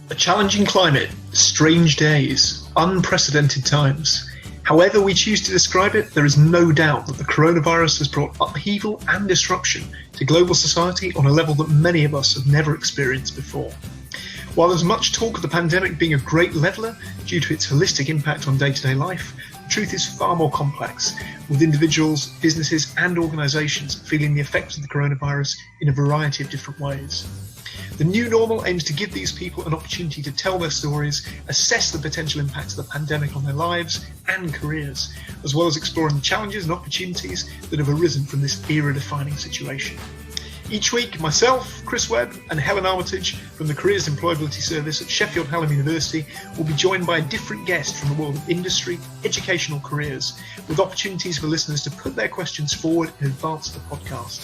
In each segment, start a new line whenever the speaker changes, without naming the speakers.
A challenging climate, strange days, unprecedented times. However we choose to describe it, there is no doubt that the coronavirus has brought upheaval and disruption to global society on a level that many of us have never experienced before. While there's much talk of the pandemic being a great leveller due to its holistic impact on day-to-day life, the truth is far more complex, with individuals, businesses and organisations feeling the effects of the coronavirus in a variety of different ways. The new normal aims to give these people an opportunity to tell their stories, assess the potential impacts of the pandemic on their lives and careers, as well as exploring the challenges and opportunities that have arisen from this era-defining situation. Each week, myself, Chris Webb and Helen Armitage from the Careers and Employability Service at Sheffield Hallam University will be joined by a different guest from the world of industry, educational careers, with opportunities for listeners to put their questions forward in advance of the podcast.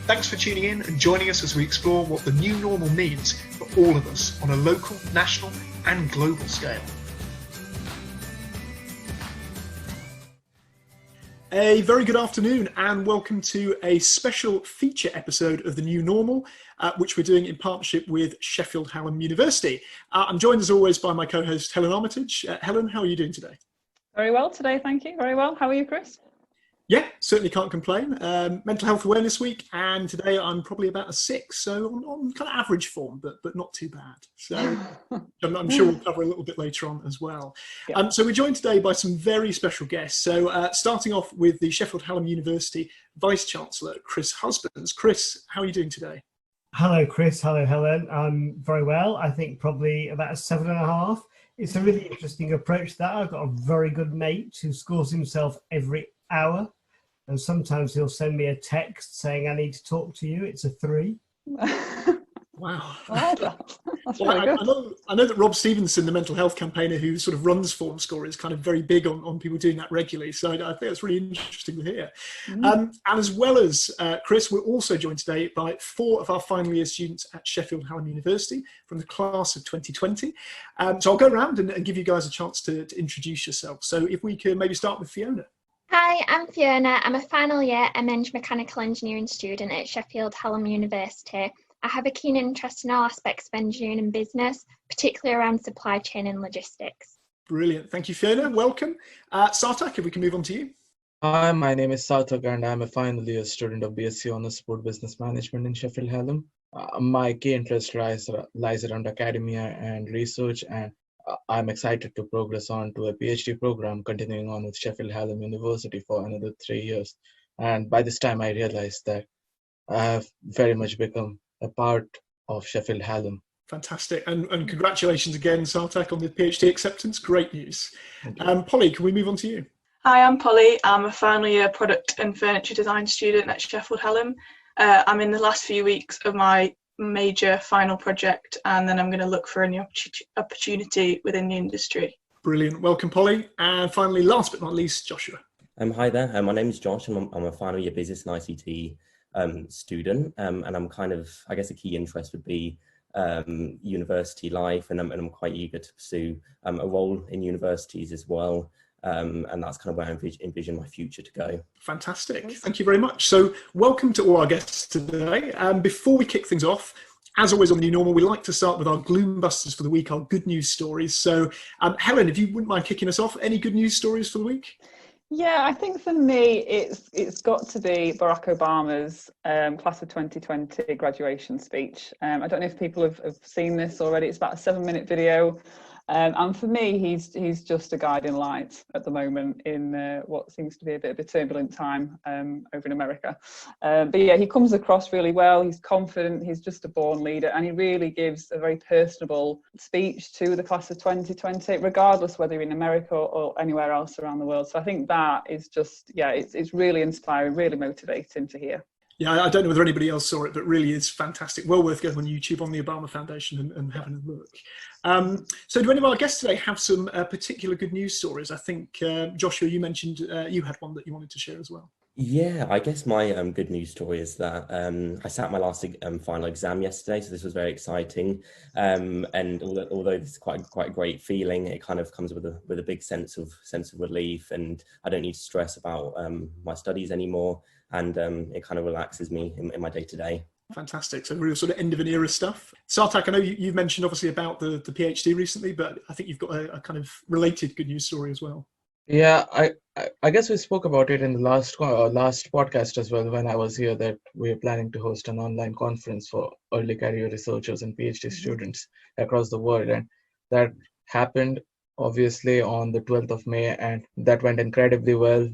Thanks for tuning in and joining us as we explore what the new normal means for all of us on a local, national and global scale. A very good afternoon and welcome to a special feature episode of The New Normal, which we're doing in partnership with Sheffield Hallam University. I'm joined as always by my co-host Helen Armitage. Helen, how are you doing today?
Very well today, thank you. Very well. How are you, Chris?
Yeah, certainly can't complain. Mental Health Awareness Week, and today I'm probably about a 6, so on kind of average form, but not too bad. So I'm sure we'll cover a little bit later on as well. Yeah. So we're joined today by some very special guests. So starting off with the Sheffield Hallam University Vice-Chancellor, Chris Husbands. Chris, how are you doing today?
Hello, Chris. Hello, Helen. I'm very well. I think probably about a 7.5. It's a really interesting approach that I've got a very good mate who scores himself every hour. And sometimes he'll send me a text saying, I need to talk to you. It's a 3.
Wow.
That's really good.
I know that Rob Stevenson, the mental health campaigner who sort of runs Form Score, is kind of very big on people doing that regularly. So I think that's really interesting to hear. And as well as Chris, we're also joined today by 4 of our final year students at Sheffield Hallam University from the class of 2020. So I'll go around and give you guys a chance to introduce yourselves. So if we could maybe start with Fiona.
Hi, I'm Fiona. I'm a final year MEng mechanical engineering student at Sheffield Hallam University. I have a keen interest in all aspects of engineering and business, particularly around supply chain and logistics.
Brilliant. Thank you, Fiona. Welcome. Sartak, if we can move on to you.
Hi, my name is Sartak and I'm a final year student of BSc Honours Sport Business Management in Sheffield Hallam. My key interest lies around academia and research, and I'm excited to progress on to a PhD program, continuing on with Sheffield Hallam University for another 3 years. And by this time, I realized that I have very much become a part of Sheffield Hallam.
Fantastic. And congratulations again, Sartak, on the PhD acceptance. Great news. Polly, can we move on to you?
Hi, I'm Polly. I'm a final year product and furniture design student at Sheffield Hallam. I'm in the last few weeks of my major final project, and then I'm going to look for any opportunity within the industry.
Brilliant. Welcome, Polly. And finally, last but not least, Joshua.
Hi there. My name is Josh, and I'm a final year business and ICT student. And I'm kind of, I guess, a key interest would be university life, and I'm quite eager to pursue a role in universities as well. And that's kind of where I envision my future to go. Fantastic.
Thank you very much. So welcome to all our guests today. Before we kick things off, as always on the New Normal, we like to start with our gloom busters for the week, our good news stories. So Helen, if you wouldn't mind kicking us off, any good news stories for the week?
Yeah, I think for me, it's got to be Barack Obama's class of 2020 graduation speech. I don't know if people have seen this already. It's about a 7-minute video. And for me, he's just a guiding light at the moment in what seems to be a bit of a turbulent time over in America. But yeah, he comes across really well. He's confident. He's just a born leader, and he really gives a very personable speech to the class of 2020, regardless whether you're in America or anywhere else around the world. So I think that is just, yeah, it's really inspiring, really motivating to hear.
Yeah, I don't know whether anybody else saw it, but really it's fantastic. Well worth going on YouTube on the Obama Foundation and having a look. So do any of our guests today have some particular good news stories? I think, Joshua, you mentioned you had one that you wanted to share as well.
Yeah, I guess my good news story is that I sat my last final exam yesterday, so this was very exciting. And although this is quite a great feeling, it kind of comes with a big sense of relief, and I don't need to stress about my studies anymore, and it kind of relaxes me in my day to day.
Fantastic. So real sort of end of an era stuff. Sartak, I know you've mentioned obviously about the PhD recently, but I think you've got a kind of related good news story as well.
Yeah, I guess we spoke about it in the last podcast as well when I was here, that we're planning to host an online conference for early career researchers and PhD students across the world, and that happened obviously on the 12th of May, and that went incredibly well.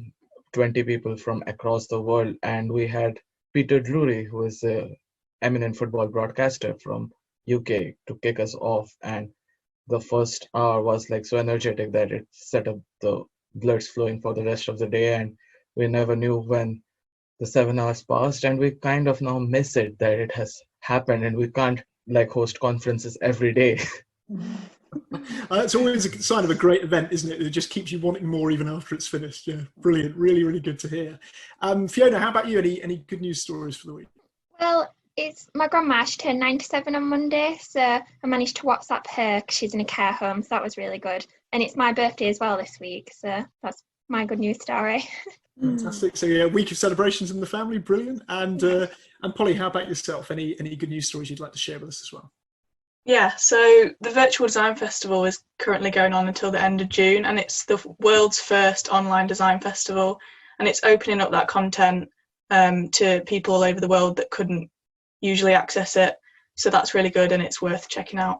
20 people from across the world, and we had Peter Drury, who is an eminent football broadcaster from UK, to kick us off, and the first hour was like so energetic that it set up the bloods flowing for the rest of the day, and we never knew when the 7 hours passed, and we kind of now miss it that it has happened, and we can't like host conferences every day.
It's always a sign of a great event, isn't it? It just keeps you wanting more even after it's finished. Yeah, brilliant. Really, really good to hear. Fiona, how about you? Any good news stories for the week?
Well, it's my grandma. She turned 97 on Monday, so I managed to WhatsApp her because she's in a care home, so that was really good. And it's my birthday as well this week, so that's my good news story.
Fantastic. So yeah, week of celebrations in the family, brilliant. And Polly, how about yourself? Any good news stories you'd like to share with us as well?
Yeah, so the Virtual Design Festival is currently going on until the end of June, and it's the world's first online design festival, and it's opening up that content to people all over the world that couldn't usually access it. So that's really good, and it's worth checking out.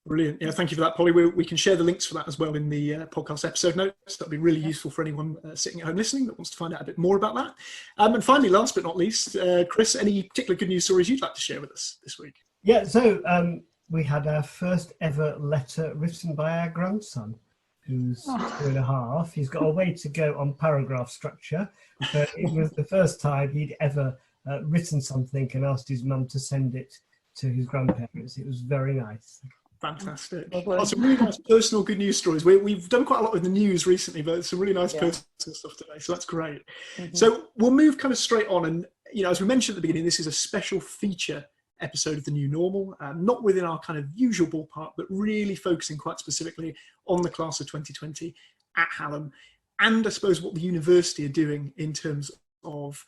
Brilliant. Yeah, thank you for that, Polly. We can share the links for that as well in the podcast episode notes. That'll be really useful for anyone sitting at home listening that wants to find out a bit more about that. And finally, last but not least, Chris, any particular good news stories you'd like to share with us this week?
Yeah, so we had our first ever letter written by our grandson, who's 2.5. He's got a way to go on paragraph structure, but it was the first time he'd ever written something and asked his mum to send it to his grandparents. It was very nice.
Fantastic. Some really nice personal good news stories. We've done quite a lot with the news recently, but some really nice personal stuff today, so that's great. So we'll move kind of straight on, and as we mentioned at the beginning, this is a special feature episode of The New Normal, not within our kind of usual ballpark, but really focusing quite specifically on the class of 2020 at Hallam, and I suppose what the university are doing in terms of,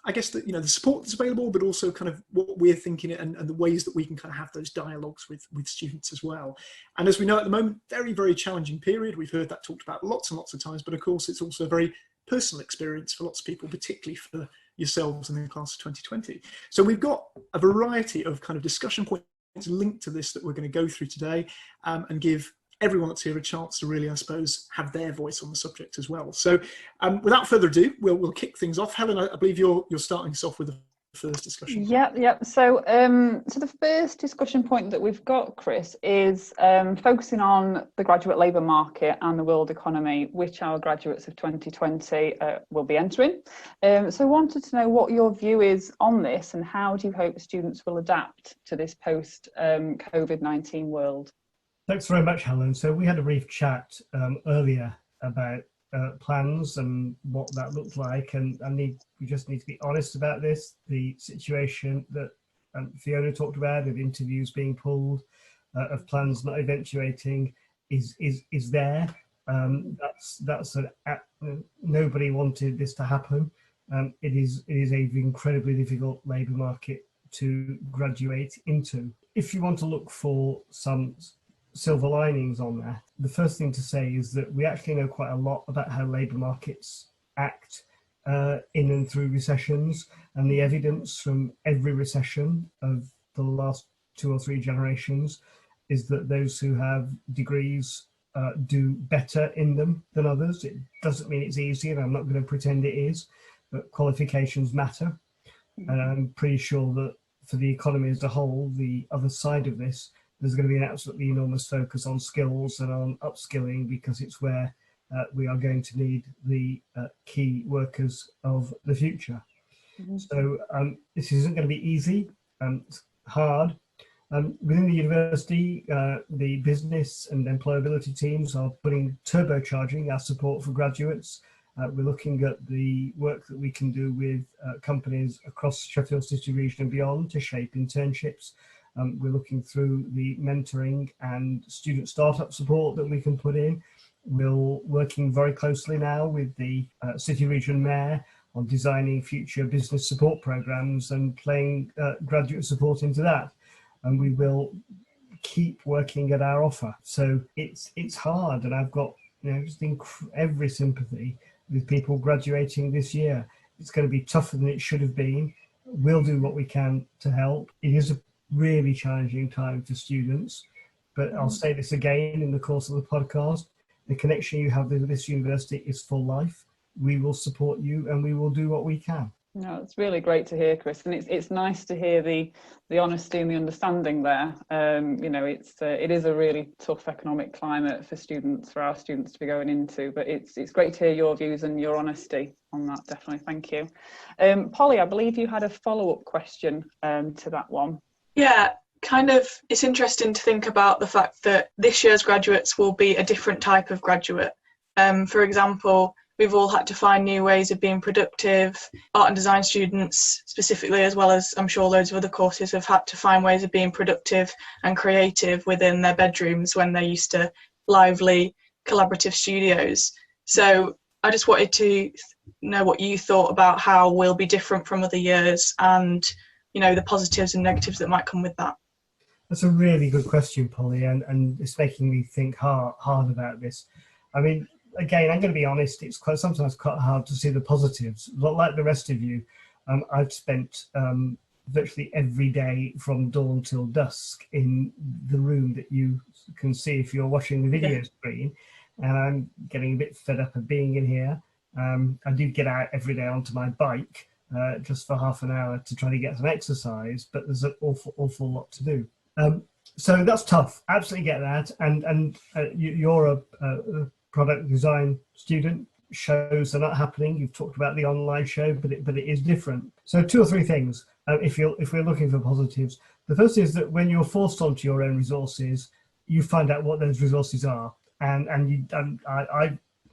I guess, the support that's available, but also kind of what we're thinking and the ways that we can kind of have those dialogues with students as well. And as we know at the moment, very, very challenging period. We've heard that talked about lots and lots of times, but of course it's also a very personal experience for lots of people, particularly for yourselves in the class of 2020. So we've got a variety of kind of discussion points linked to this that we're going to go through today, and give everyone that's here a chance to really, I suppose, have their voice on the subject as well. So without further ado, we'll kick things off. Helen, I believe you're starting us off with the first discussion.
Yep. So the first discussion point that we've got, Chris, is focusing on the graduate labour market and the world economy, which our graduates of 2020 will be entering. So I wanted to know what your view is on this, and how do you hope students will adapt to this post-COVID-19 world?
Thanks very much, Helen. So we had a brief chat earlier about plans and what that looked like, and we just need to be honest about this. The situation that Fiona talked about, of interviews being pulled, of plans not eventuating, is there. Nobody wanted this to happen. It is an incredibly difficult labour market to graduate into. If you want to look for some silver linings on that, the first thing to say is that we actually know quite a lot about how labour markets act in and through recessions, and the evidence from every recession of the last 2 or 3 generations is that those who have degrees do better in them than others. It doesn't mean it's easy, and I'm not going to pretend it is, but qualifications matter. And I'm pretty sure that for the economy as a whole, the other side of this, there's going to be an absolutely enormous focus on skills and on upskilling, because it's where we are going to need the key workers of the future. So this isn't going to be easy, it's hard. Within the university, the business and employability teams are turbocharging our support for graduates. We're looking at the work that we can do with companies across Sheffield City region and beyond to shape internships. We're looking through the mentoring and student startup support that we can put in. We're working very closely now with the City Region Mayor on designing future business support programs and playing graduate support into that. And we will keep working at our offer. So it's hard, and I've got just every sympathy with people graduating this year. It's going to be tougher than it should have been. We'll do what we can to help. It is a really challenging time for students, but I'll say this again in the course of the podcast: the connection you have with this university is for life. We will support you, and we will do what we can.
No, it's really great to hear, Chris, and it's nice to hear the honesty and the understanding there. It is a really tough economic climate for our students to be going into, but it's great to hear your views and your honesty on that. Definitely, thank you. Polly, I believe you had a follow-up question to that one.
Yeah, it's interesting to think about the fact that this year's graduates will be a different type of graduate. For example, we've all had to find new ways of being productive. Art and design students specifically, as well as I'm sure loads of other courses, have had to find ways of being productive and creative within their bedrooms when they're used to lively, collaborative studios. So I just wanted to know what you thought about how we'll be different from other years and, the positives and negatives that might come with that.
That's a really good question, Polly, and it's making me think hard about this. I mean, again, I'm going to be honest, it's sometimes quite hard to see the positives. But like the rest of you, I've spent virtually every day from dawn till dusk in the room that you can see if you're watching the video screen, and I'm getting a bit fed up of being in here. I do get out every day onto my bike just for half an hour to try to get some exercise, but there's an awful lot to do. So that's tough. Absolutely get that. And you're a product design student. Shows are not happening. You've talked about the online show, but it is different. So 2 or 3 things. If we're looking for positives, the first is that when you're forced onto your own resources, you find out what those resources are. And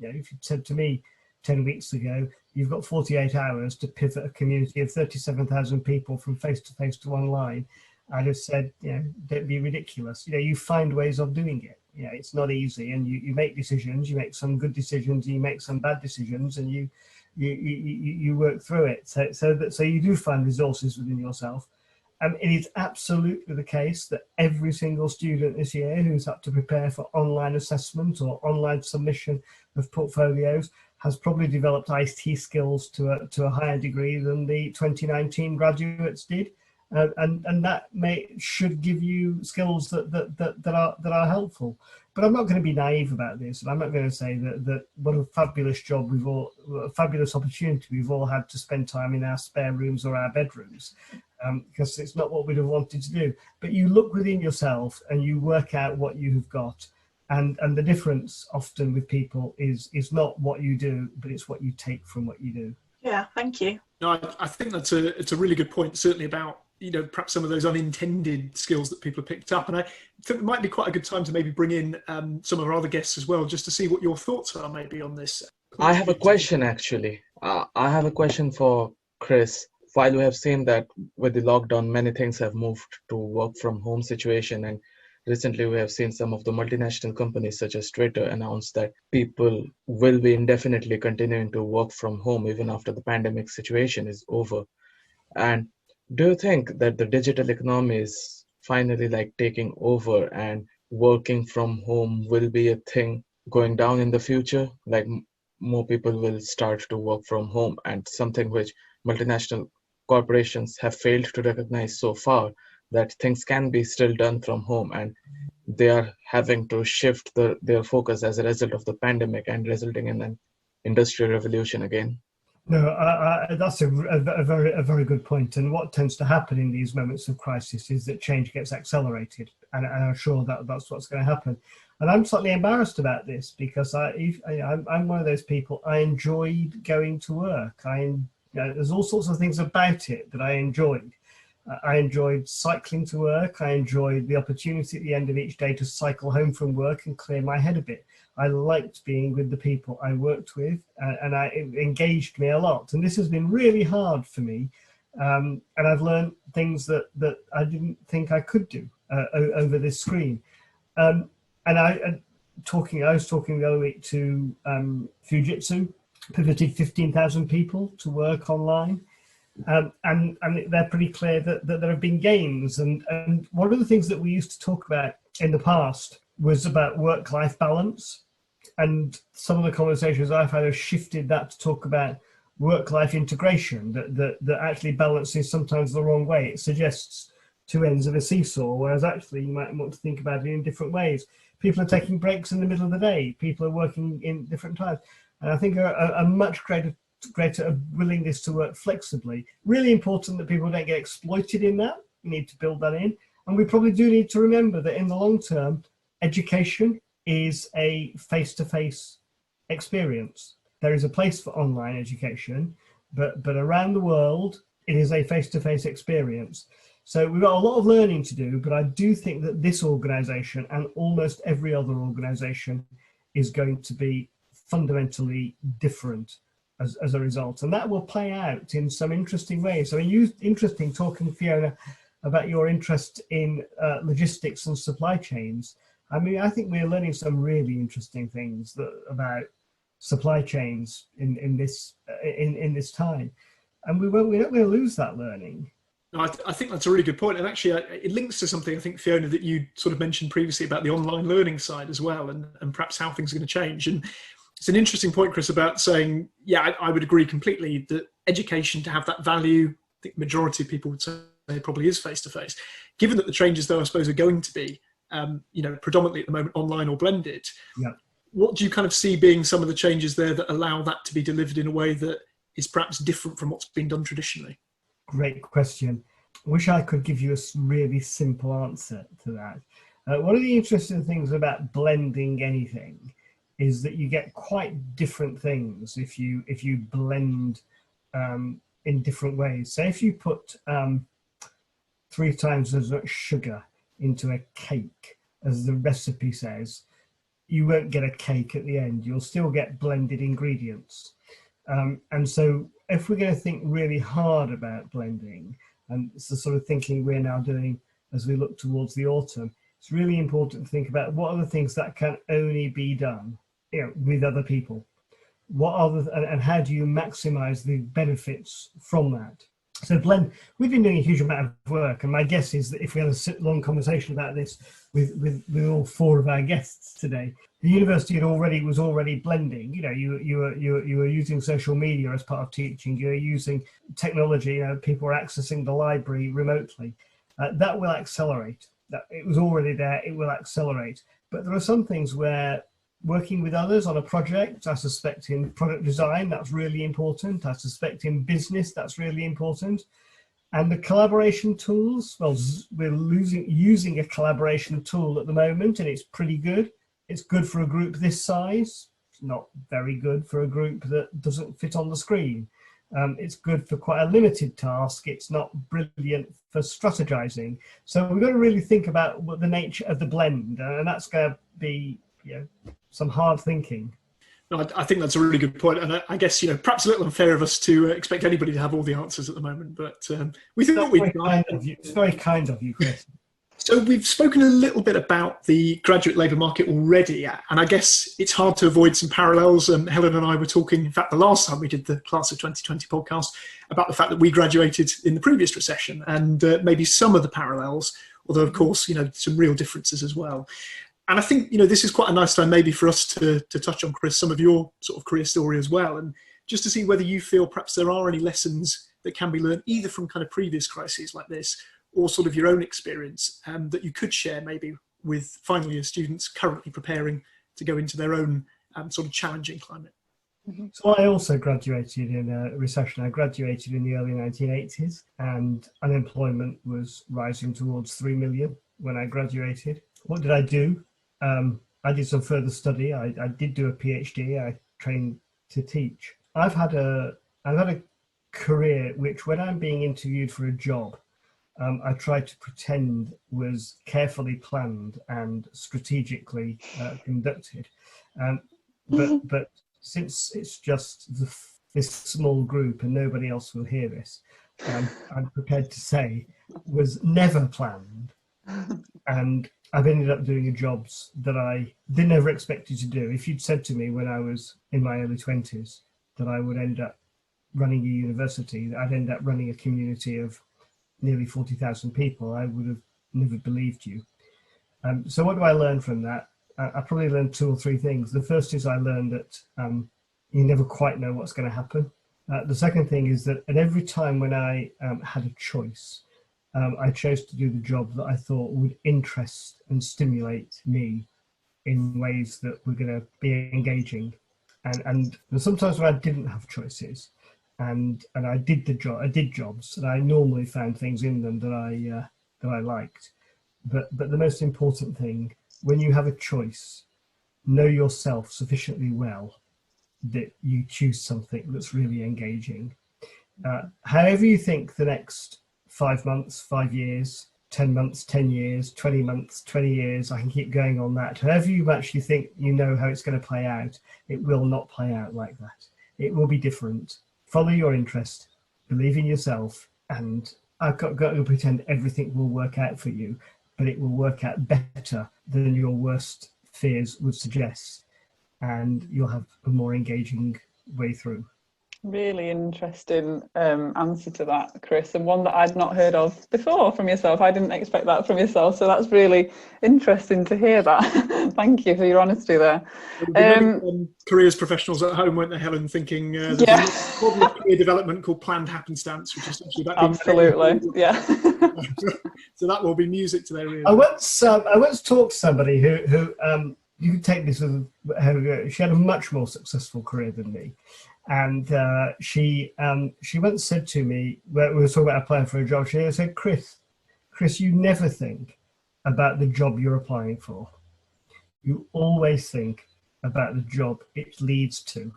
if you said to me 10 weeks ago, you've got 48 hours to pivot a community of 37,000 people from face-to-face to online, I'd have said, don't be ridiculous. You find ways of doing it. It's not easy, and you make decisions. You make some good decisions, you make some bad decisions, and you work through it. So you do find resources within yourself. It is absolutely the case that every single student this year who's had to prepare for online assessment or online submission of portfolios has probably developed IT skills to a higher degree than the 2019 graduates did. And that should give you skills that are helpful. But I'm not going to be naive about this, and I'm not going to say that what a fabulous job a fabulous opportunity we've all had to spend time in our spare rooms or our bedrooms, because it's not what we'd have wanted to do. But you look within yourself and you work out what you have got, and the difference often with people is not what you do, but it's what you take from what you do.
Yeah, thank you.
No, I think it's a really good point, certainly about perhaps some of those unintended skills that people have picked up. And I think it might be quite a good time to maybe bring in some of our other guests as well, just to see what your thoughts are maybe on this.
I have a question, actually. I have a question for Chris. While we have seen that with the lockdown, many things have moved to work from home situation, and recently we have seen some of the multinational companies such as Twitter announce that people will be indefinitely continuing to work from home even after the pandemic situation is over. And do you think that the digital economy is finally taking over and working from home will be a thing going down in the future? More people will start to work from home, and something which multinational corporations have failed to recognize so far, that things can be still done from home, and they are having to shift their focus as a result of the pandemic and resulting in an industrial revolution again.
No, that's a very good point. And what tends to happen in these moments of crisis is that change gets accelerated, and I'm sure that's what's going to happen. And I'm slightly embarrassed about this because I'm one of those people. I enjoyed going to work. There's all sorts of things about it that I enjoyed. I enjoyed cycling to work. I enjoyed the opportunity at the end of each day to cycle home from work and clear my head a bit. I liked being with the people I worked with, and it engaged me a lot. And this has been really hard for me. And I've learned things that I didn't think I could do over this screen. And I was talking the other week to Fujitsu, pivoted 15,000 people to work online. And they're pretty clear that there have been gains. And one of the things that we used to talk about in the past was about work-life balance. And some of the conversations I've had have shifted that to talk about work-life integration, that actually balance is sometimes the wrong way. It suggests two ends of a seesaw, whereas actually you might want to think about it in different ways. People are taking breaks in the middle of the day. People are working in different times. And I think a much greater willingness to work flexibly. Really important that people don't get exploited in that. We need to build that in. And we probably do need to remember that in the long term, education is a face-to-face experience. There is a place for online education, but around the world, it is a face-to-face experience. So we've got a lot of learning to do, but I do think that this organisation and almost every other organisation is going to be fundamentally different as a result, and that will play out in some interesting ways. I mean, interesting talking, Fiona, about your interest in logistics and supply chains. I mean, I think we're learning some really interesting things about supply chains in this time, and we're not going to lose that learning.
No, I think that's a really good point, and actually it links to something I think, Fiona, that you sort of mentioned previously about the online learning side as well, and perhaps how things are going to change. And it's an interesting point, Chris, about saying, yeah, I would agree completely that education, to have that value, I think the majority of people would say it probably is face-to-face. Given that the changes, though, I suppose are going to be, predominantly at the moment online or blended,
yeah.
What do you kind of see being some of the changes there that allow that to be delivered in a way that is perhaps different from what's been done traditionally?
Great question. I wish I could give you a really simple answer to that. One of the interesting things about blending anything is that you get quite different things if you blend in different ways. So if you put 3 times as much sugar into a cake as the recipe says, you won't get a cake at the end. You'll still get blended ingredients. And so if we're going to think really hard about blending, and it's the sort of thinking we're now doing as we look towards the autumn, it's really important to think about what are the things that can only be done, with other people. And how do you maximize the benefits from that? So blend, we've been doing a huge amount of work, and my guess is that if we had a long conversation about this with all 4 of our guests today, the university was already blending. You were using social media as part of teaching. You were using technology. People were accessing the library remotely. That will accelerate. It was already there. It will accelerate. But there are some things where working with others on a project, I suspect in product design, that's really important. I suspect in business, that's really important. And the collaboration tools, well, we're using a collaboration tool at the moment, and it's pretty good. It's good for a group this size. It's not very good for a group that doesn't fit on the screen. It's good for quite a limited task. It's not brilliant for strategizing. So we've got to really think about what the nature of the blend, and that's going to be some hard thinking.
No, I think that's a really good point, and I guess perhaps a little unfair of us to expect anybody to have all the answers at the moment, but we think that we've got.
It's very kind of you, Chris.
So we've spoken a little bit about the graduate labour market already, and I guess it's hard to avoid some parallels. Helen and I were talking, in fact, the last time we did the Class of 2020 podcast, about the fact that we graduated in the previous recession, and maybe some of the parallels, although of course, some real differences as well. And I think, this is quite a nice time maybe for us to touch on, Chris, some of your sort of career story as well, and just to see whether you feel perhaps there are any lessons that can be learned either from kind of previous crises like this, or sort of your own experience that you could share maybe with final year students currently preparing to go into their own sort of challenging climate.
So I also graduated in a recession. I graduated in the early 1980s, and unemployment was rising towards 3 million when I graduated. What did I do? I did some further study. I did do a PhD. I trained to teach. I've had a career which, when I'm being interviewed for a job, I tried to pretend was carefully planned and strategically conducted. But since it's just this small group and nobody else will hear this, I'm prepared to say was never planned. And I've ended up doing jobs that I never expected to do. If you'd said to me when I was in my early 20s that I would end up running a university, that I'd end up running a community of nearly 40,000 people. I would have never believed you. So what do I learn from that? I probably learned 2 or 3 things. The first is I learned that you never quite know what's going to happen. The second thing is that at every time when I had a choice, I chose to do the job that I thought would interest and stimulate me in ways that were going to be engaging. And sometimes when I didn't have choices, and I did jobs, and I normally found things in them that I liked. But the most important thing, when you have a choice, know yourself sufficiently well that you choose something that's really engaging. However you think the next 5 months, 5 years, 10 months, 10 years, 20 months, 20 years, I can keep going on that. However you actually think you know how it's going to play out, it will not play out like that. It will be different. Follow your interest, believe in yourself, and I've got to pretend everything will work out for you, but it will work out better than your worst fears would suggest, and you'll have a more engaging way through.
Really interesting answer to that, Chris, and one that I'd not heard of before from yourself. I didn't expect that from yourself, so that's really interesting to hear that. Thank you for your honesty there.
Careers professionals at home, weren't they, Helen, thinking there's
yeah.
a model of career development called planned happenstance, which is essentially about
absolutely, yeah.
So that will be music to their ears.
I once talked to somebody who you could take this with she had a much more successful career than me. And she once said to me, we were talking about applying for a job, she said, Chris, you never think about the job you're applying for. You always think about the job it leads to.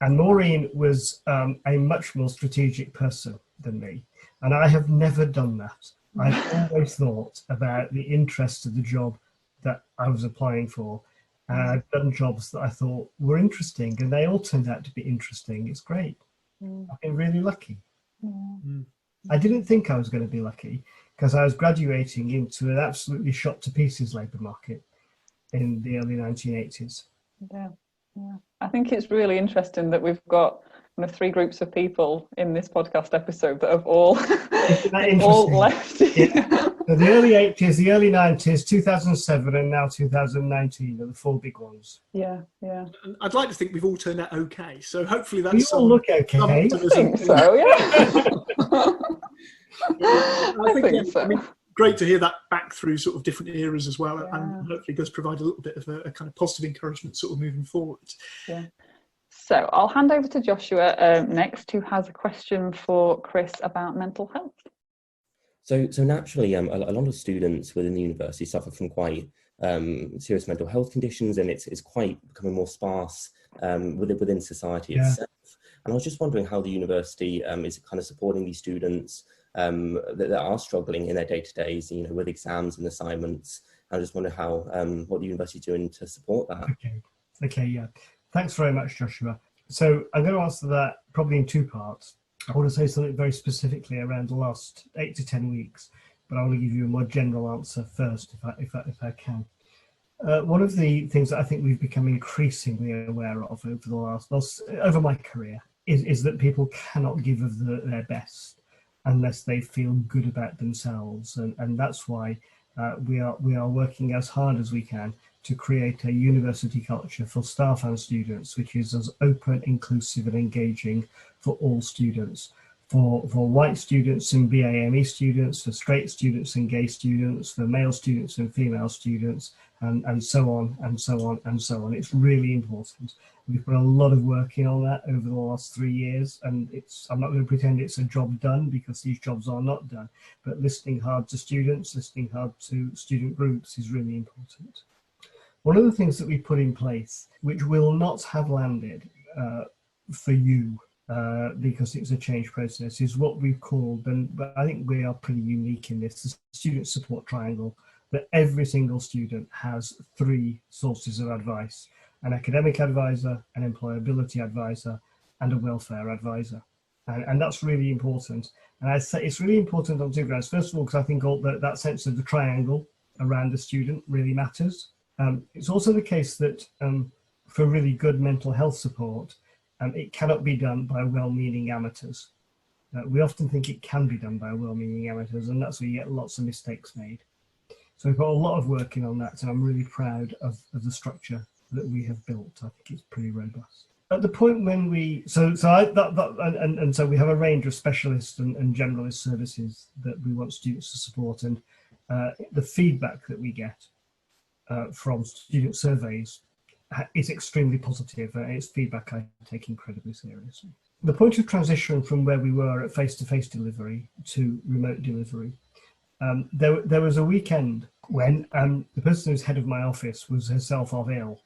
And Maureen was a much more strategic person than me. And I have never done that. I've always thought about the interest of the job that I was applying for. I've done jobs that I thought were interesting, and they all turned out to be interesting. It's great. I've been really lucky. I didn't think I was going to be lucky because I was graduating into an absolutely shot to pieces labour market in the early 1980s.
Yeah. I think it's really interesting that we've got kind of 3 groups of people in this podcast episode that have all left.
Yeah. So the early 80s, the early 90s, 2007, and now 2019 are the 4 big ones.
Yeah.
And I'd like to think we've all turned out okay. So hopefully that's.
We all look okay.
I think so. Yeah.
I think
so.
I mean, great to hear that back through sort of different eras as well, and hopefully does provide a little bit of a kind of positive encouragement sort of moving forward.
Yeah. So I'll hand over to Joshua next, who has a question for Chris about mental health.
So naturally, a lot of students within the university suffer from quite serious mental health conditions, and it's quite becoming more sparse within society itself. And I was just wondering how the university is kind of supporting these students that are struggling in their day-to-days, with exams and assignments. I just wonder how what the university is doing to support that.
Okay, yeah. Thanks very much, Joshua. So I'm going to answer that probably in 2 parts. I want to say something very specifically around the last 8 to 10 weeks, but I want to give you a more general answer first, if I can. One of the things that I think we've become increasingly aware of over my career is that people cannot give of their best unless they feel good about themselves, and that's why we are working as hard as we can to create a university culture for staff and students which is as open, inclusive and engaging for all students, for white students and BAME students, for straight students and gay students, for male students and female students, and so on and so on and so on. It's really important. We've put a lot of work in on that over the last 3 years, and I'm not going to pretend it's a job done, because these jobs are not done, but listening hard to students, listening hard to student groups is really important. One of the things that we put in place, which will not have landed for you because it's a change process, is what we've called, and I think we are pretty unique in this, the student support triangle, that every single student has 3 sources of advice: an academic advisor, an employability advisor, and a welfare advisor. And that's really important. And I'd say it's really important on 2 grounds. First of all, because I think that sense of the triangle around the student really matters. It's also the case that for really good mental health support, It cannot be done by well-meaning amateurs. We often think it can be done by well-meaning amateurs, and that's where you get lots of mistakes made. So we've got a lot of work in on that, and I'm really proud of the structure that we have built. I think it's pretty robust. At the point when we, so we have a range of specialist and generalist services that we want students to support, and the feedback that we get from student surveys is extremely positive. It's feedback I take incredibly seriously. The point of transition from where we were at face-to-face delivery to remote delivery, there was a weekend when the person who's head of my office was herself off ill,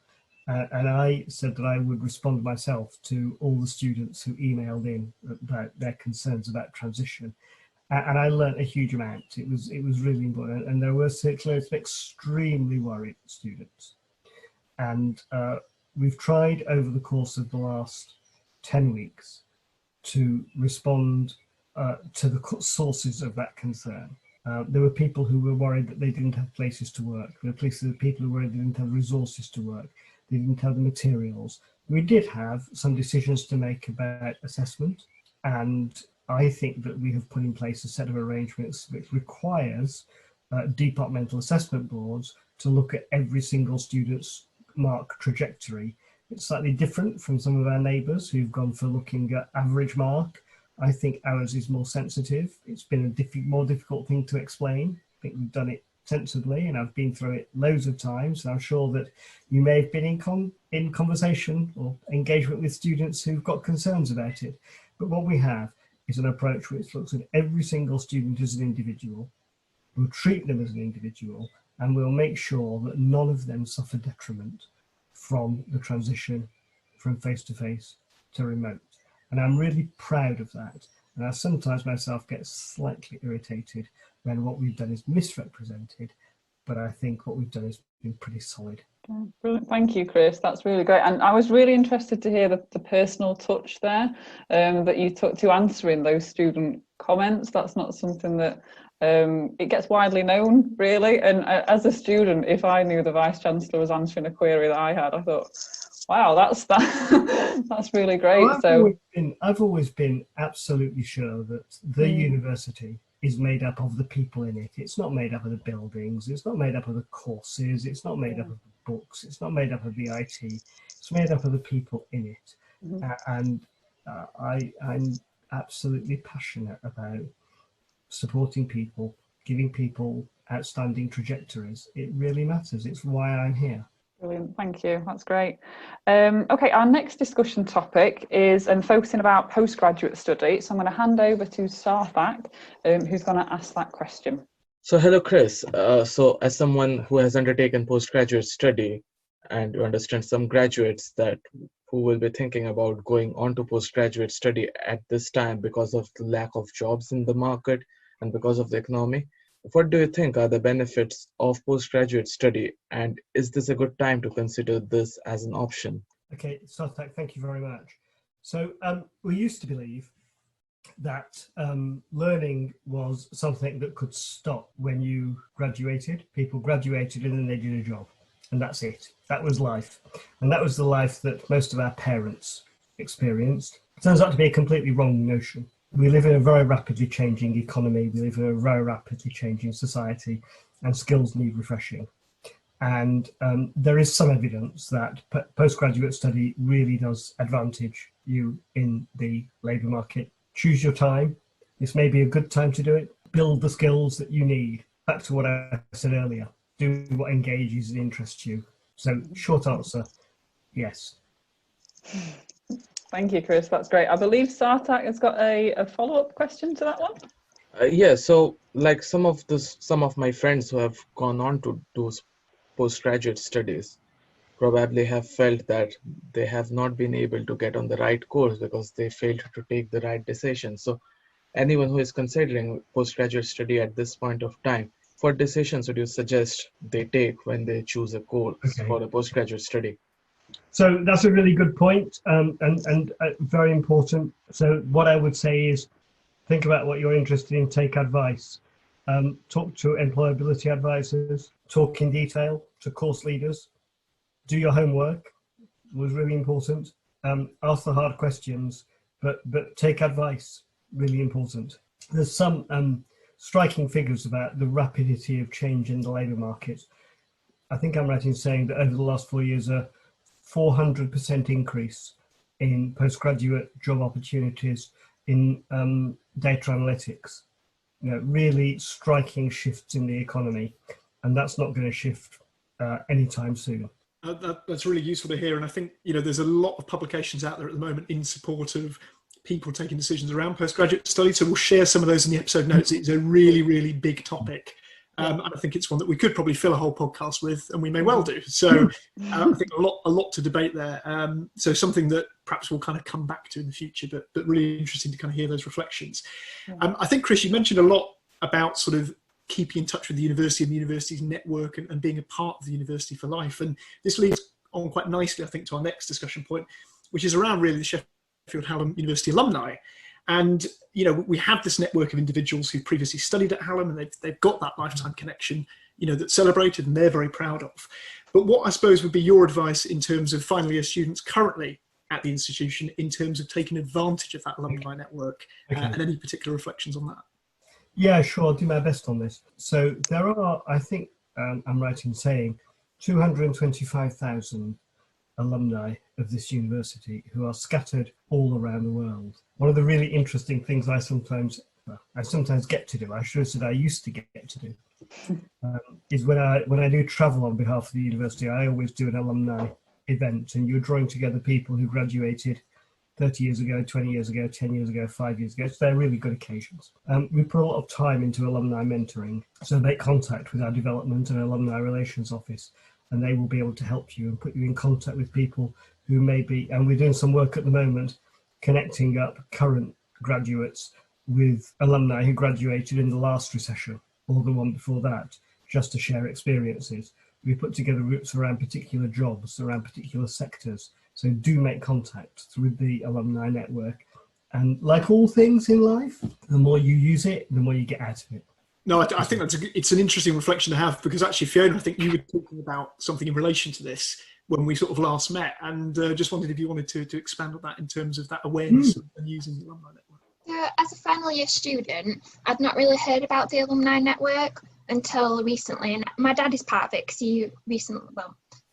and I said that I would respond myself to all the students who emailed in about their concerns about transition, and I learnt a huge amount. It was really important, and there were certainly some extremely worried students, and we've tried over the course of the last 10 weeks to respond to the sources of that concern. There were people who were worried that they didn't have places to work. There were people who were worried they didn't have resources to work. They didn't have the materials. We did have some decisions to make about assessment, and I think that we have put in place a set of arrangements which requires departmental assessment boards to look at every single student's mark trajectory. It's slightly different from some of our neighbours who've gone for looking at average mark. I think ours is more sensitive. It's been a more difficult thing to explain. I think we've done it sensibly, and I've been through it loads of times. And I'm sure that you may have been in conversation or engagement with students who've got concerns about it. But what we have is an approach which looks at every single student as an individual. We'll treat them as an individual, and we'll make sure that none of them suffer detriment from the transition from face-to-face to remote. And I'm really proud of that. And I sometimes myself get slightly irritated when what we've done is misrepresented, but I think what we've done has been pretty solid.
Brilliant. Thank you, Chris. That's really great. And I was really interested to hear the personal touch there that you took to answering those student comments. That's not something that it gets widely known, really. And as a student, if I knew the Vice-Chancellor was answering a query that I had, I thought, wow, that's really great.
Well, I've always been absolutely sure that the university is made up of the people in it. It's not made up of the buildings. It's not made up of the courses. It's not made up of the books. It's not made up of the IT. It's made up of the people in it. And I'm absolutely passionate about supporting people, giving people outstanding trajectories. It really matters. It's why I'm here.
Brilliant, thank you, that's great. Okay, our next discussion topic is focusing about postgraduate study. So I'm going to hand over to Sarthak, who's going to ask that question.
So hello, Chris. So as someone who has undertaken postgraduate study, and you understand some graduates who will be thinking about going on to postgraduate study at this time because of the lack of jobs in the market and because of the economy, what do you think are the benefits of postgraduate study, and is this a good time to consider this as an option?
Okay, Sarthak, thank you very much. So we used to believe that learning was something that could stop when you graduated. People graduated and then they did a job, and that's it. That was life. And that was the life that most of our parents experienced. It turns out to be a completely wrong notion. We live in a very rapidly changing economy. We live in a very rapidly changing society, and skills need refreshing. And there is some evidence that postgraduate study really does advantage you in the labour market. Choose your time. This may be a good time to do it. Build the skills that you need. Back to what I said earlier. Do what engages and interests you. So short answer, yes.
Thank you, Chris. That's great. I believe Sarthak has got a follow-up question to that one.
Yeah. So, like some of my friends who have gone on to do postgraduate studies probably have felt that they have not been able to get on the right course because they failed to take the right decision. So, anyone who is considering postgraduate study at this point of time, what decisions would you suggest they take when they choose a course for the postgraduate study?
So that's a really good point, and very important. So what I would say is think about what you're interested in, take advice, talk to employability advisors, talk in detail to course leaders, do your homework was really important. Ask the hard questions, but take advice. Really important. There's some striking figures about the rapidity of change in the labour market. I think I'm right in saying that over the last 4 years, a 400% increase in postgraduate job opportunities in data analytics. You know, really striking shifts in the economy, and that's not going to shift anytime soon.
That's really useful to hear, and I think there's a lot of publications out there at the moment in support of people taking decisions around postgraduate study. So we'll share some of those in the episode notes. It's a really, really big topic. And I think it's one that we could probably fill a whole podcast with, and we may well do. So I think a lot to debate there. So something that perhaps we'll kind of come back to in the future, but really interesting to kind of hear those reflections. I think, Chris, you mentioned a lot about sort of keeping in touch with the university and the university's network and being a part of the university for life. And this leads on quite nicely, I think, to our next discussion point, which is around really the Sheffield Hallam University alumni. And, we have this network of individuals who previously studied at Hallam, and they've got that lifetime connection, that's celebrated and they're very proud of. But what I suppose would be your advice in terms of final year students currently at the institution in terms of taking advantage of that alumni network and any particular reflections on that?
Yeah, sure. I'll do my best on this. So there are, I think I'm right in saying, 225,000 alumni of this university who are scattered all around the world. One of the really interesting things I sometimes get to do, I should have said I used to get to do, is when I do travel on behalf of the university, I always do an alumni event, and you're drawing together people who graduated 30 years ago, 20 years ago, 10 years ago, 5 years ago. So they're really good occasions. We put a lot of time into alumni mentoring, so make contact with our development and alumni relations office, and they will be able to help you and put you in contact with people who may be, and we're doing some work at the moment, connecting up current graduates with alumni who graduated in the last recession or the one before that, just to share experiences. We put together groups around particular jobs, around particular sectors. So do make contact through the alumni network. And like all things in life, the more you use it, the more you get out of it.
No, I think it's an interesting reflection to have, because actually, Fiona, I think you were talking about something in relation to this when we sort of last met, and just wondered if you wanted to expand on that in terms of that awareness and using the alumni network.
As a final year student, I'd not really heard about the alumni network until recently, and my dad is part of it because he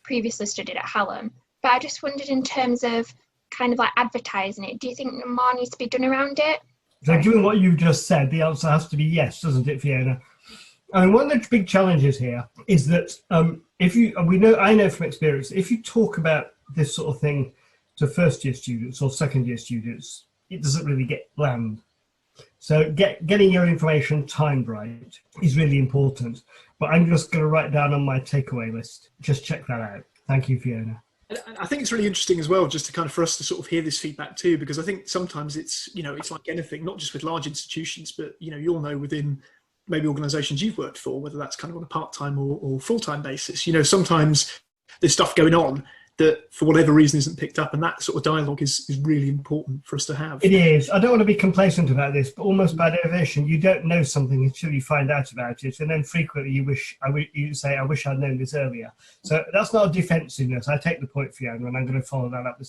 previously studied at Hallam. But I just wondered, in terms of kind of like advertising it, do you think more needs to be done around it?
So given what you've just said, the answer has to be yes, doesn't it, Fiona? I mean, one of the big challenges here is that I know from experience, if you talk about this sort of thing to first year students or second year students, it doesn't really get land. So getting your information timed right is really important. But I'm just going to write down on my takeaway list. Just check that out. Thank you, Fiona.
I think it's really interesting as well, just to kind of for us to sort of hear this feedback too, because I think sometimes it's like anything, not just with large institutions, but you'll know within maybe organisations you've worked for, whether that's kind of on a part-time or full-time basis. Sometimes there's stuff going on that for whatever reason isn't picked up, and that sort of dialogue is really important for us to have.
It is. I don't want to be complacent about this, but almost by definition, you don't know something until you find out about it, and then frequently you say, I wish I'd known this earlier. So that's not a defensiveness. I take the point, Fiona, and I'm going to follow that up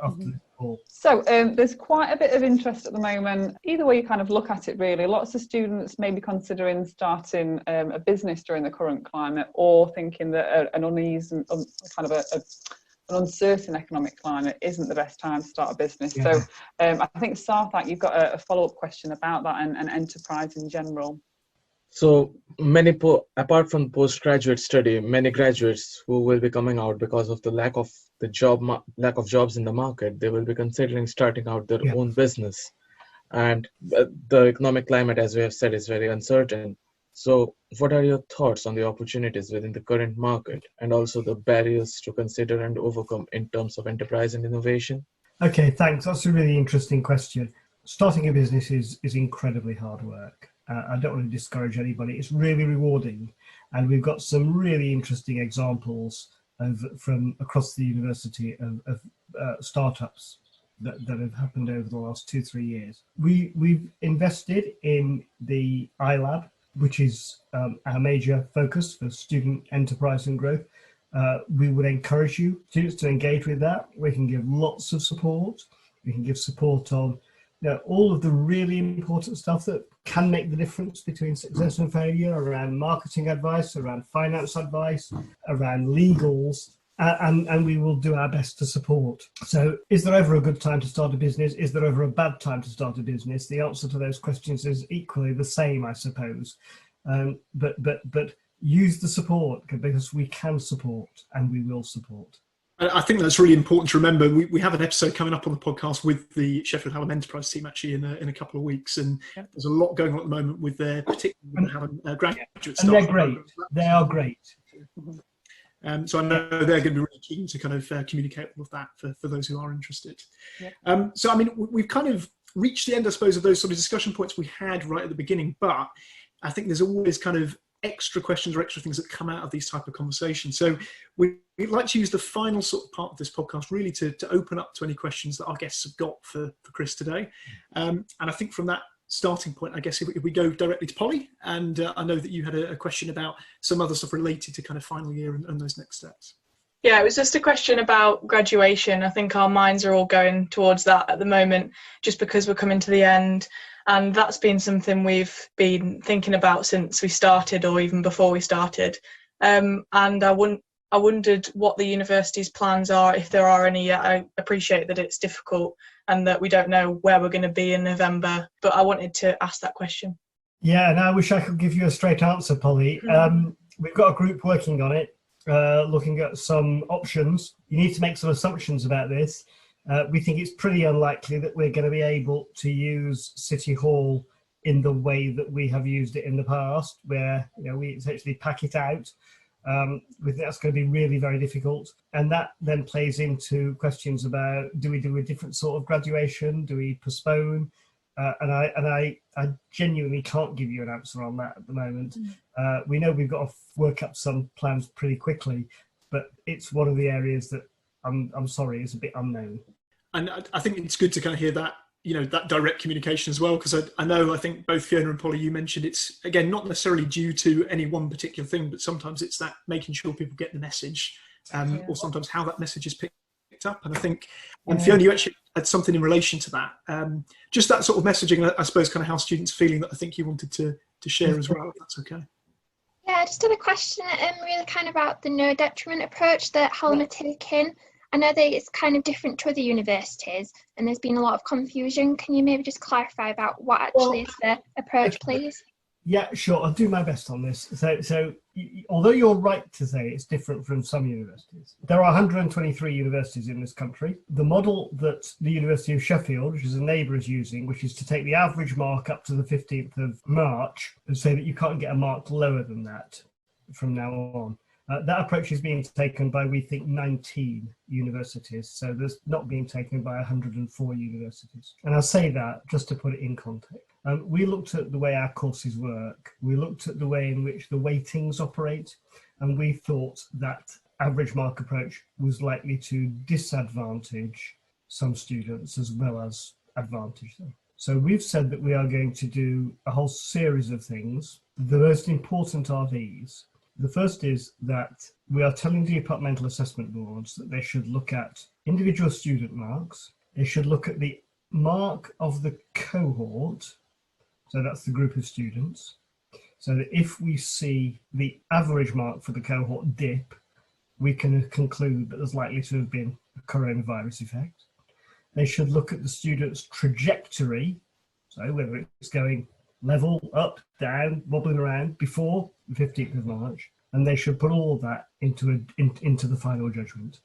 after this call.
So there's quite a bit of interest at the moment, either way you kind of look at it really. Lots of students may be considering starting a business during the current climate, or thinking that an unease and kind of an uncertain economic climate isn't the best time to start a business. Yeah. So I think, Sarthak, you've got a follow-up question about that and enterprise in general.
So apart from postgraduate study, many graduates who will be coming out because of the lack of jobs in the market, they will be considering starting out their own business. And the economic climate, as we have said, is very uncertain. So what are your thoughts on the opportunities within the current market, and also the barriers to consider and overcome in terms of enterprise and innovation?
Okay, thanks. That's a really interesting question. Starting a business is incredibly hard work. I don't want to discourage anybody. It's really rewarding. And we've got some really interesting examples from across the university of startups that have happened over the last 2-3 years. We've invested in the iLab, which is our major focus for student enterprise and growth. We would encourage you, students, to engage with that. We can give lots of support. We can give support on all of the really important stuff that can make the difference between success and failure, around marketing advice, around finance advice, around legals, and we will do our best to support. So is there ever a good time to start a business? Is there ever a bad time to start a business? The answer to those questions is equally the same, I suppose. But use the support, because we can support and we will support.
I think that's really important to remember. We have an episode coming up on the podcast with the Sheffield Hallam Enterprise team actually in a couple of weeks, and there's a lot going on at the moment with their particularly Hallam graduate staff.
And they're great. They are great.
So I know they're going to be really keen to kind of communicate all of that for those who are interested. So I mean, we've kind of reached the end, I suppose, of those sort of discussion points we had right at the beginning, but I think there's always kind of extra questions or extra things that come out of these type of conversations. So we'd like to use the final sort of part of this podcast really to open up to any questions that our guests have got for Chris today. And I think from that starting point, I guess if we go directly to Polly, and I know that you had a question about some other stuff related to kind of final year and those next steps.
Yeah, it was just a question about graduation. I think our minds are all going towards that at the moment, just because we're coming to the end. And that's been something we've been thinking about since we started, or even before we started. And I wondered what the university's plans are, if there are any yet. I appreciate that it's difficult and that we don't know where we're going to be in November, but I wanted to ask that question.
Yeah, and I wish I could give you a straight answer, Polly. We've got a group working on it, looking at some options. You need to make some assumptions about this. We think it's pretty unlikely that we're going to be able to use City Hall in the way that we have used it in the past, where we essentially pack it out. We think that's going to be really very difficult, and that then plays into questions about, do we do a different sort of graduation? Do we postpone? And I genuinely can't give you an answer on that at the moment. We know we've got to work up some plans pretty quickly, but it's one of the areas that I'm sorry, is a bit unknown.
And I think it's good to kind of hear that, that direct communication as well, because I think both Fiona and Polly, you mentioned it's, again, not necessarily due to any one particular thing, but sometimes it's that making sure people get the message, or sometimes how that message is picked up. And I think, and Fiona, you actually had something in relation to that. Just that sort of messaging, I suppose, kind of how students are feeling, that I think you wanted to share as well, if that's okay.
Yeah, just had a question really kind of about the no detriment approach that Hallam are taking. I know that it's kind of different to other universities and there's been a lot of confusion. Can you maybe just clarify about what actually is the approach, please?
Yeah, sure. I'll do my best on this. So although you're right to say it's different from some universities, there are 123 universities in this country. The model that the University of Sheffield, which is a neighbour, is using, which is to take the average mark up to the 15th of March and say that you can't get a mark lower than that from now on. That approach is being taken by, we think, 19 universities. So there's not being taken by 104 universities. And I'll say that just to put it in context. We looked at the way our courses work. We looked at the way in which the weightings operate. And we thought that average mark approach was likely to disadvantage some students as well as advantage them. So we've said that we are going to do a whole series of things. The most important are these. The first is that we are telling the departmental assessment boards that they should look at individual student marks. They should look at the mark of the cohort. So that's the group of students. So that if we see the average mark for the cohort dip, we can conclude that there's likely to have been a coronavirus effect. They should look at the student's trajectory. So whether it's going level, up, down, wobbling around before the 15th of March, and they should put all of that into the final judgment.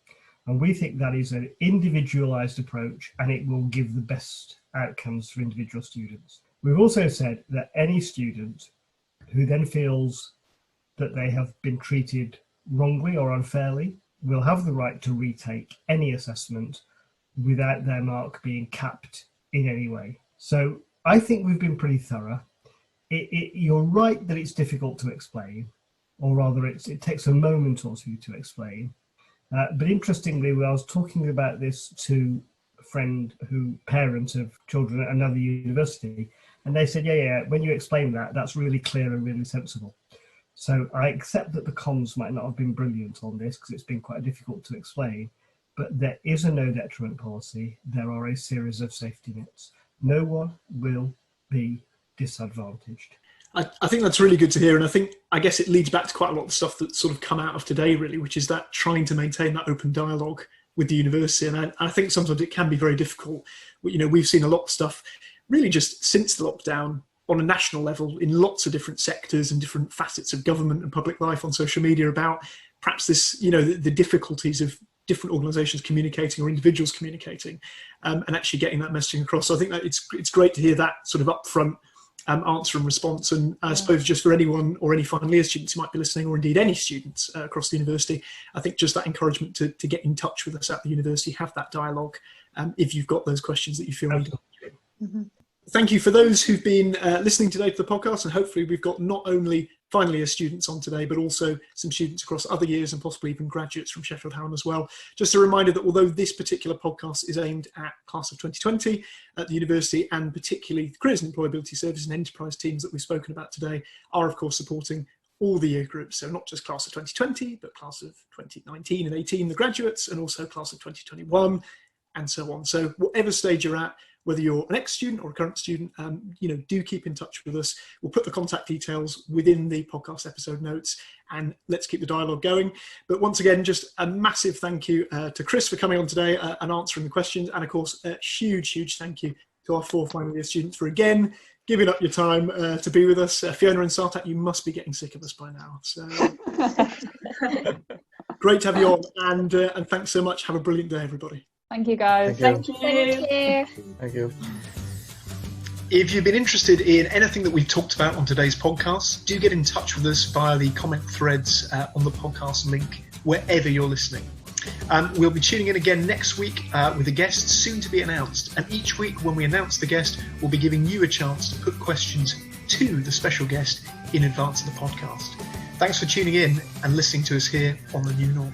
And we think that is an individualised approach, and it will give the best outcomes for individual students. We've also said that any student who then feels that they have been treated wrongly or unfairly will have the right to retake any assessment without their mark being capped in any way. So I think we've been pretty thorough. You're right that it's difficult to explain, or rather it takes a moment or two to explain. But interestingly, when I was talking about this to a parent of children at another university, and they said, yeah, when you explain that, that's really clear and really sensible. So I accept that the comms might not have been brilliant on this because it's been quite difficult to explain, but there is a no detriment policy. There are a series of safety nets. No one will be disadvantaged.
I think that's really good to hear, and I guess it leads back to quite a lot of stuff that's sort of come out of today, really, which is that trying to maintain that open dialogue with the university. And I think sometimes it can be very difficult. You know, we've seen a lot of stuff really just since the lockdown on a national level in lots of different sectors and different facets of government and public life on social media about perhaps this, you know, the difficulties of different organisations communicating or individuals communicating, and actually getting that messaging across. So I think that it's great to hear that sort of upfront answer and response. And I suppose just for anyone or any final year students who might be listening, or indeed any students across the university, I think just that encouragement to get in touch with us at the university, have that dialogue if you've got those questions that you feel need. Thank you for those who've been listening today to the podcast, and hopefully we've got not only final year students on today, but also some students across other years and possibly even graduates from Sheffield Hallam as well. Just a reminder that although this particular podcast is aimed at class of 2020 at the university, and particularly the Careers and Employability Service and enterprise teams that we've spoken about today are of course supporting all the year groups. So not just class of 2020, but class of 2019 and 18, the graduates, and also class of 2021 and so on. So whatever stage you're at, whether you're an ex-student or a current student, you know, do keep in touch with us. We'll put the contact details within the podcast episode notes, and let's keep the dialogue going. But once again, just a massive thank you to Chris for coming on today and answering the questions. And of course, a huge thank you to our 4 final year students for again giving up your time to be with us. Fiona and Sartak, you must be getting sick of us by now. So great to have you on, and thanks so much. Have a brilliant day, everybody.
Thank you, guys.
Thank you.
Thank you.
If you've been interested in anything that we've talked about on today's podcast, do get in touch with us via the comment threads on the podcast link, wherever you're listening. We'll be tuning in again next week with a guest soon to be announced. And each week when we announce the guest, we'll be giving you a chance to put questions to the special guest in advance of the podcast. Thanks for tuning in and listening to us here on The New Norm.